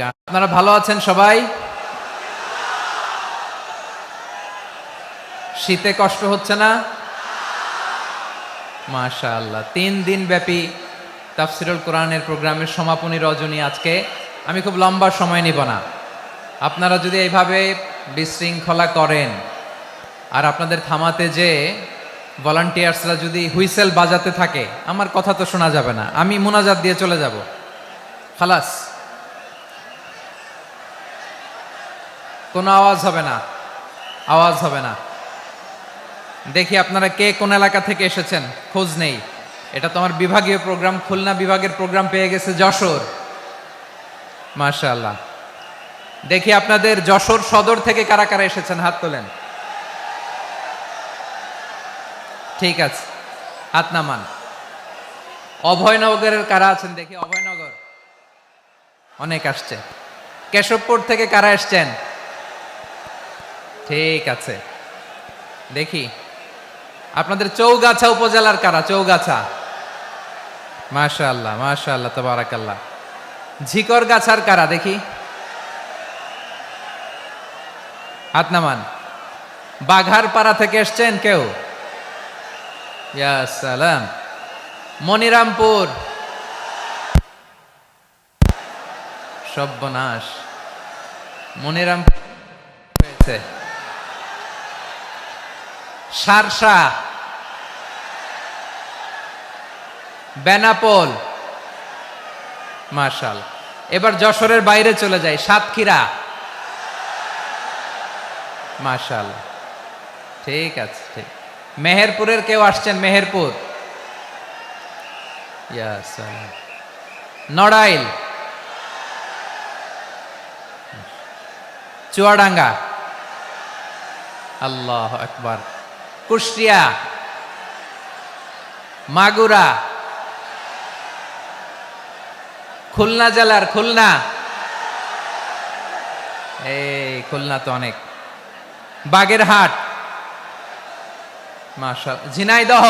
আপনারা ভালো আছেন সবাই? শীতে কষ্ট হচ্ছে না? মাশাআল্লাহ। 3 দিন ব্যাপী তাফসিরুল কোরআনের প্রোগ্রামের সমাপনী রজনী আজকে। আমি খুব লম্বা সময় নিব না। আপনারা যদি এইভাবে বিশৃঙ্খলা করেন আর আপনাদের থামাতে যে ভলান্টিয়ার্সরা যদি হুইসেল বাজাতে থাকে, আমার কথা তো শোনা যাবে না। আমি মুনাজাত দিয়ে চলে যাব। খালাস, কোনো আওয়াজ হবে না, আওয়াজ হবে না। দেখি আপনারা কে কোন এলাকা থেকে এসেছেন, খোঁজ নেই। এটা তো আমার বিভাগীয় প্রোগ্রাম, খুলনা বিভাগের প্রোগ্রাম পেয়ে গেছে যশোর। মাশাআল্লাহ। দেখি আপনাদের যশোর সদর থেকে কারা কারা এসেছেন, হাত তোলেন। ঠিক আছে, হাত নামান। অভয়নগরের কারা আছেন দেখি? অভয়নগর অনেক আসছে। কেশবপুর থেকে কারা এসছেন? ঠিক আছে, দেখি আপনাদের চৌগাছা উপজেলার কারা? চৌগাছা, মাশাআল্লাহ মাশাআল্লাহ তাবারাকাল্লাহ। ঝিকরগাছার কারা দেখি? হাত নামান। বাঘারপাড়া থেকে এসছেন কেউ? ইয়া সালাম। মনিরামপুর, সর্বনাশ, মনিরামপুর হয়েছে। সারসা, বেনাপোল, মাশাআল্লাহ। এবার যশোরের বাইরে চলে যাই, সাতক্ষীরা, মাশাআল্লাহ। ঠিক আছে, ঠিক। মেহেরপুরের কেউ আসছেন? মেহেরপুর, ইয়া সালাম। নড়াইল, চুয়াডাঙ্গা, আল্লাহু আকবার। কুষ্টিয়া, মাগুরা, খুলনা জেলার খুলনা, এই খুলনা তো অনেক। বাগেরহাট, মাশাআল্লাহ। ঝিনাইদহ,